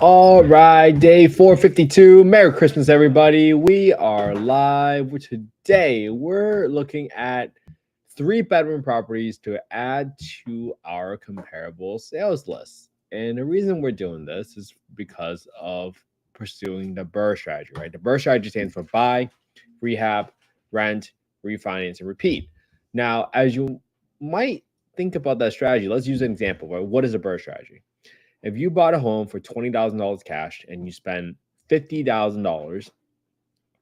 All right, day 452. Merry Christmas, everybody. We are live today. We're looking at 3-bedroom properties to add to our comparable sales list. And the reason we're doing this is because of pursuing the BRRRR strategy, right? The BRRRR strategy stands for buy, rehab, rent, refinance, and repeat. Now, as you might think about that strategy, let's use an example. Right? What is a BRRRR strategy? If you bought a home for $20,000 cash and you spend $50,000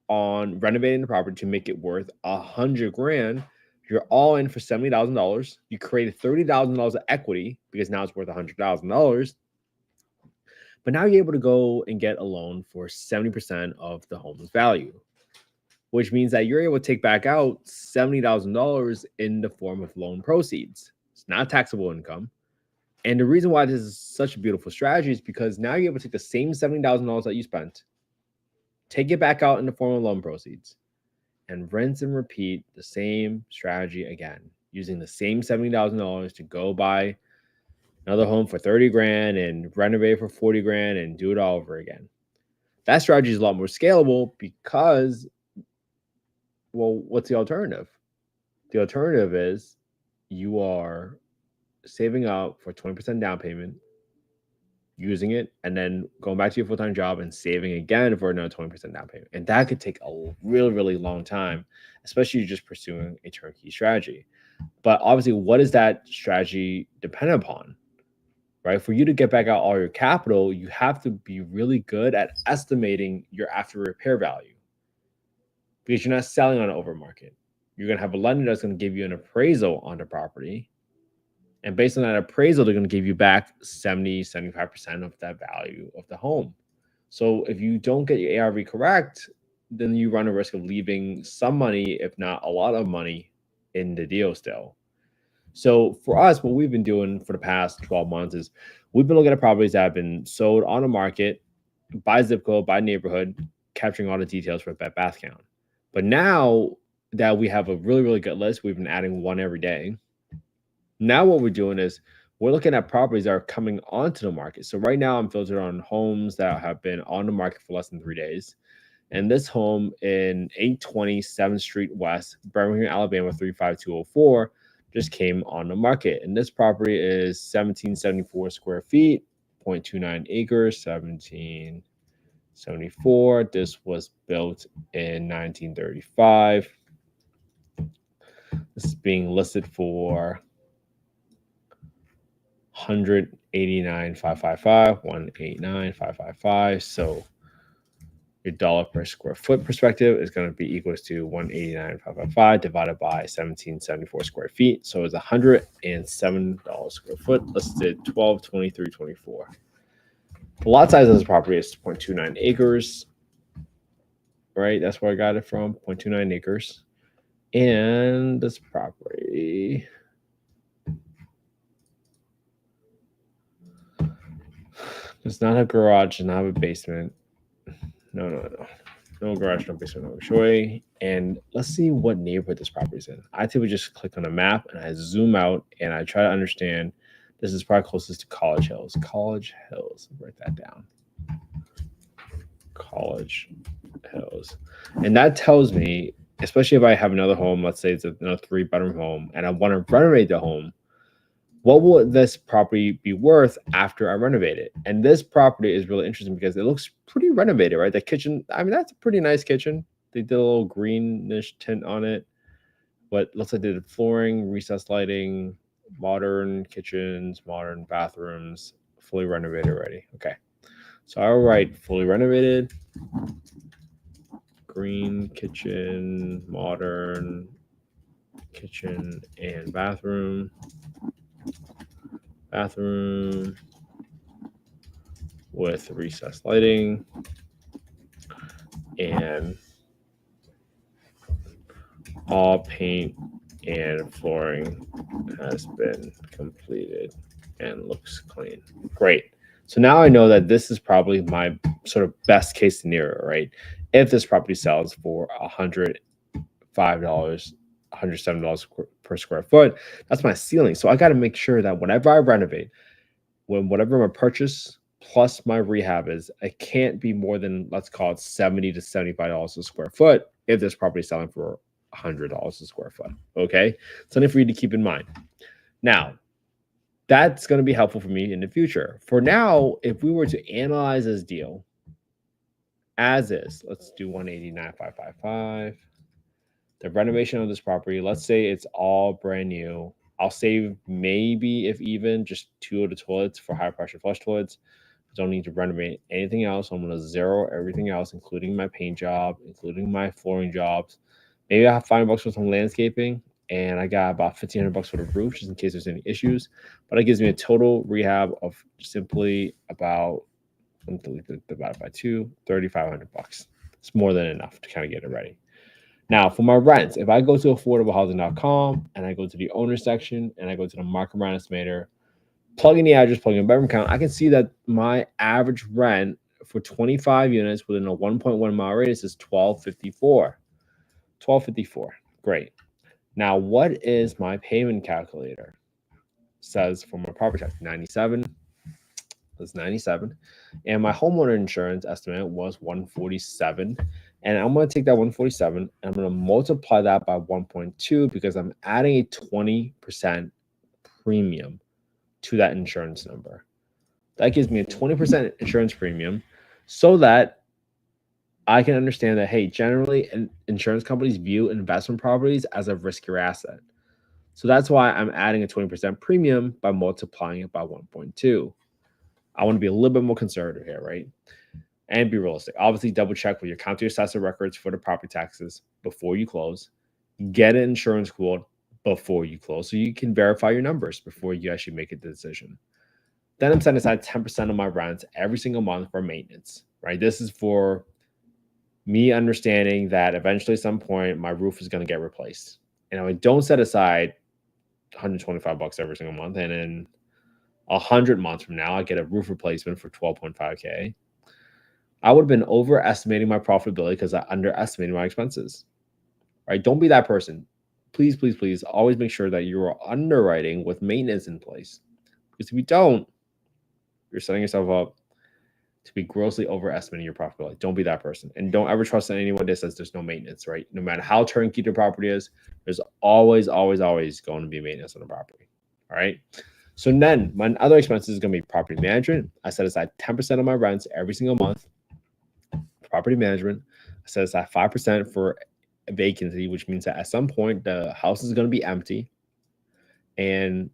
on renovating the property to make it worth $100,000, you're all in for $70,000. You created $30,000 of equity because now it's worth $100,000. But now you're able to go and get a loan for 70% of the home's value, which means that you're able to take back out $70,000 in the form of loan proceeds. It's not taxable income. And the reason why this is such a beautiful strategy is because now you're able to take the same $70,000 that you spent, take it back out in the form of loan proceeds, and rinse and repeat the same strategy again, using the same $70,000 to go buy another home for $30,000 and renovate for $40,000 and do it all over again. That strategy is a lot more scalable because, well, what's the alternative? The alternative is you are saving up for 20% down payment, using it, and then going back to your full-time job and saving again for another 20% down payment. And that could take a really, really long time, especially just pursuing a turnkey strategy. But obviously, what is that strategy dependent upon? Right? For you to get back out all your capital, you have to be really good at estimating your after repair value, because you're not selling on an over market. You're going to have a lender that's going to give you an appraisal on the property. And based on that appraisal, they're going to give you back 70, 75% of that value of the home. So if you don't get your ARV correct, then you run a risk of leaving some money, if not a lot of money, in the deal still. So for us, what we've been doing for the past 12 months is we've been looking at properties that have been sold on the market by zip code, by neighborhood, capturing all the details for bed bath count. But now that we have a really, really good list, we've been adding one every day. Now what we're doing is we're looking at properties that are coming onto the market. So right now I'm filtered on homes that have been on the market for less than 3 days. And this home in 820 7th Street West, Birmingham, Alabama, 35204 just came on the market. And this property is 1774 square feet, 0.29 acres, 1774. This was built in 1935. This is being listed for 189,555, 189,555. So your dollar per square foot perspective is going to be equals to 189,555 divided by 1774 square feet. So it's $107 square foot, listed 1223.24. The lot size of this property is 0.29 acres. Right, that's where I got it from, 0.29 acres. And this property does not have a garage, does not have a basement. No garage, no basement, no shui. And let's see what neighborhood this property is in. I think we just click on a map and I zoom out and I try to understand. This is probably closest to College Hills. College Hills, write that down. College Hills. And that tells me, especially if I have another home, let's say it's another 3-bedroom home, and I want to renovate the home, what will this property be worth after I renovate it? And this property is really interesting because it looks pretty renovated, right? The kitchen, I mean, that's a pretty nice kitchen. They did a little greenish tint on it, but looks like they did flooring, recessed lighting, modern kitchens, modern bathrooms, fully renovated already. Okay. So I'll write fully renovated, green kitchen, modern kitchen and bathroom with recessed lighting, and all paint and flooring has been completed and looks clean. Great. So now I know that this is probably my sort of best case scenario, right? If this property sells for $105, $107 per square foot, that's my ceiling. So I got to make sure that whenever I renovate, when whatever my purchase plus my rehab is, it can't be more than, let's call it $70 to $75 a square foot if this property is selling for $100 a square foot. Okay, something for you to keep in mind. Now, that's going to be helpful for me in the future. For now, if we were to analyze this deal as is, let's do 189,555. The renovation of this property, let's say it's all brand new. I'll save maybe, if even, just 2 of the toilets for high pressure flush toilets. I don't need to renovate anything else. I'm going to zero everything else, including my paint job, including my flooring jobs. Maybe I have $500 for some landscaping, and I got about $1,500 for the roof, just in case there's any issues. But it gives me a total rehab of simply about, divided by 2, $3,500. It's more than enough to kind of get it ready. Now, for my rents, if I go to affordablehousing.com and I go to the owner section and I go to the market rent estimator, plug in the address, plug in bedroom count, I can see that my average rent for 25 units within a 1.1 mile radius is $1,254. $1,254. Great. Now, what is my payment calculator? Says for my property tax, 97. That's 97. And my homeowner insurance estimate was 147. And I'm going to take that 147 and I'm going to multiply that by 1.2 because I'm adding a 20% premium to that insurance number. That gives me a 20% insurance premium so that I can understand that, hey, generally insurance companies view investment properties as a riskier asset. So that's why I'm adding a 20% premium by multiplying it by 1.2. I want to be a little bit more conservative here, right? And be realistic. Obviously, double check with your county assessor records for the property taxes before you close. Get an insurance quote before you close so you can verify your numbers before you actually make a decision. Then I'm setting aside 10% of my rent every single month for maintenance, right? This is for me understanding that eventually at some point my roof is going to get replaced. And I don't set aside $125 every single month, and in 100 months from now, I get a roof replacement for $12.5K. I would have been overestimating my profitability because I underestimated my expenses. Right? Don't be that person. Please, please, please always make sure that you are underwriting with maintenance in place. Because if you don't, you're setting yourself up to be grossly overestimating your profitability. Don't be that person. And don't ever trust anyone that says there's no maintenance, right? No matter how turnkey the property is, there's always, always, always going to be maintenance on the property. All right. So then my other expenses is going to be property management. I set aside 10% of my rents every single month. Property management. I set aside 5% for vacancy, which means that at some point the house is going to be empty and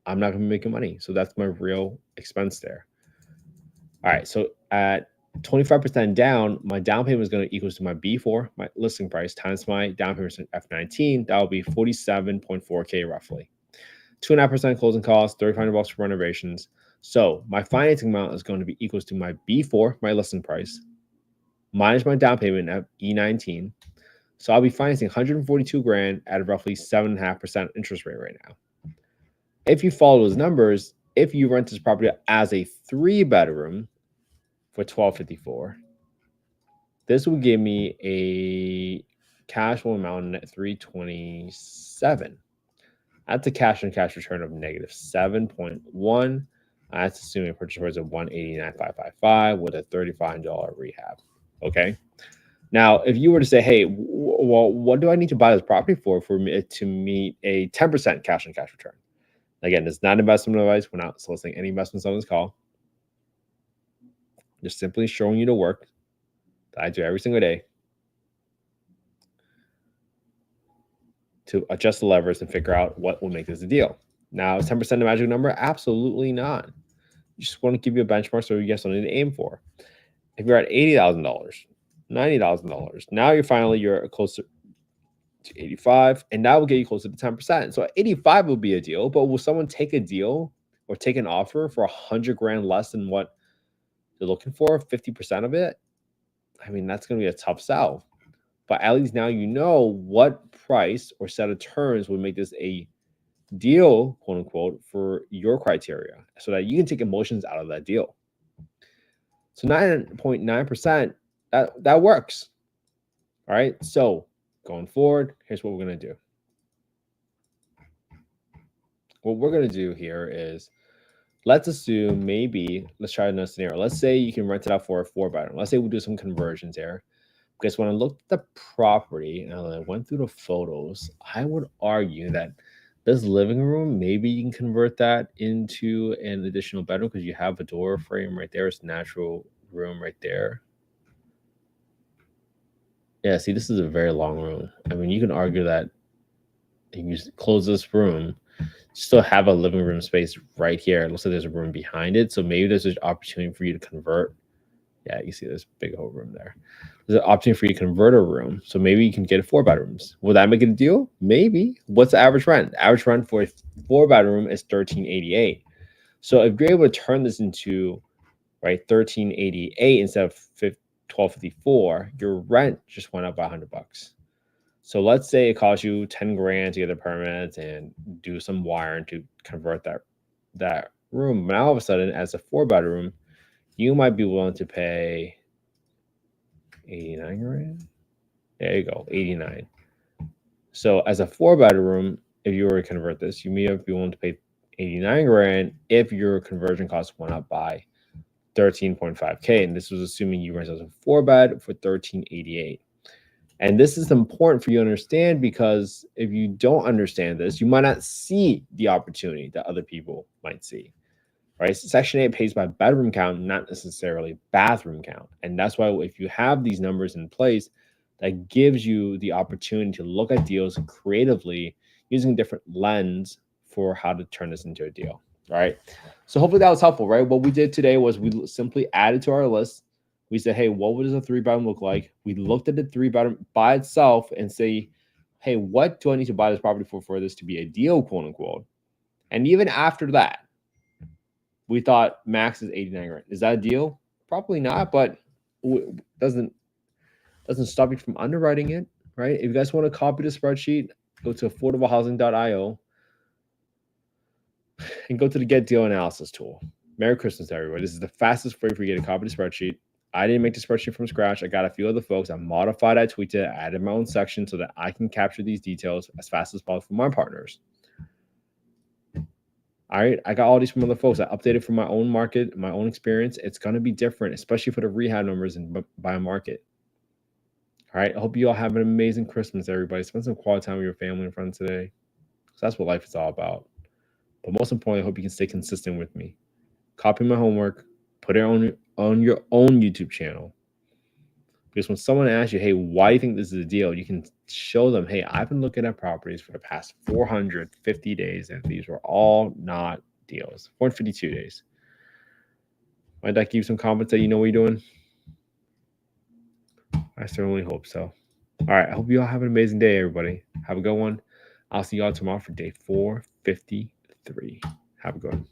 I'm not going to be making money. So that's my real expense there. All right. So at 25% down, my down payment is going to equal to my B4, my listing price, times my down payment F19. That will be 47.4K roughly. 2.5% closing costs, $3,500 for renovations. So my financing amount is going to be equals to my B4, my listing price, minus my down payment at E19. So I'll be financing $142,000 at a roughly 7.5% interest rate right now. If you follow those numbers, if you rent this property as a 3-bedroom for $1,254, this will give me a cash flow amount at $327. That's a cash on cash return of negative 7.1. That's assuming a purchase price of $189,555 with a $35 rehab. Okay. Now, if you were to say, hey, well, what do I need to buy this property for me to meet a 10% cash on cash return? Again, this is not investment advice. We're not soliciting any investments on this call. Just simply showing you the work that I do every single day to adjust the levers and figure out what will make this a deal. Now, is 10% a magic number? Absolutely not. You just want to give you a benchmark so you get something to aim for. If you're at $80,000, $90,000, now you're closer to 85, and that will get you closer to 10%. So 85 will be a deal, but will someone take a deal or take an offer for $100,000 less than what they're looking for, 50% of it? I mean, that's going to be a tough sell. But at least now you know what price or set of terms would make this a deal, quote unquote, for your criteria so that you can take emotions out of that deal. So 9.9%, that works. All right. So going forward, here's what we're going to do. What we're going to do here is let's assume maybe, let's try another scenario. Let's say you can rent it out for a 4-bedroom. Let's say we do some conversions here. Because when I looked at the property and I went through the photos, I would argue that this living room, maybe you can convert that into an additional bedroom because you have a door frame right there. It's natural room right there. Yeah, see, this is a very long room. I mean, you can argue that if you close this room, still have a living room space right here. It looks like there's a room behind it. So maybe there's an opportunity for you to convert. Yeah, you see this big old room there. There's an option for you to convert a room. So maybe you can get 4 bedrooms. Will that make it a deal? Maybe. What's the average rent? The average rent for a 4-bedroom is $13.88. So if you're able to turn this into right $13.88 instead of $12.54, your rent just went up by $100. So let's say it costs you 10 grand to get the permits and do some wiring to convert that room. Now all of a sudden, as a 4-bedroom, you might be willing to pay 89 grand. There you go, 89. So as a 4-bedroom, if you were to convert this, you may be willing to pay 89 grand if your conversion cost went up by 13.5K. And this was assuming you rent as a 4-bed for 1388. And this is important for you to understand, because if you don't understand this, you might not see the opportunity that other people might see. Right? Section 8 pays by bedroom count, not necessarily bathroom count. And that's why if you have these numbers in place, that gives you the opportunity to look at deals creatively using different lens for how to turn this into a deal. Right? So hopefully that was helpful, right? What we did today was we simply added to our list. We said, hey, what does a 3-bedroom look like? We looked at the 3-bedroom by itself and say, hey, what do I need to buy this property for this to be a deal, quote unquote? And even after that, we thought max is 89 grand. Is that a deal? Probably not, but doesn't stop you from underwriting it, right? If you guys want to copy the spreadsheet, go to affordablehousing.io and go to the Get Deal Analysis tool. Merry Christmas, everybody. This is the fastest way for you to get a copy of the spreadsheet. I didn't make the spreadsheet from scratch. I got a few other folks. I modified, I tweaked it, I added my own section so that I can capture these details as fast as possible for my partners. All right, I got all these from other folks. I updated from my own market, my own experience. It's going to be different, especially for the rehab numbers and by market. All right, I hope you all have an amazing Christmas, everybody. Spend some quality time with your family and friends today. So that's what life is all about. But most importantly, I hope you can stay consistent with me. Copy my homework, put it on your own YouTube channel. Because when someone asks you, hey, why do you think this is a deal? You can show them, hey, I've been looking at properties for the past 450 days, and these were all not deals. 452 days. Might that give you some confidence that you know what you're doing? I certainly hope so. All right. I hope you all have an amazing day, everybody. Have a good one. I'll see y'all tomorrow for day 453. Have a good one.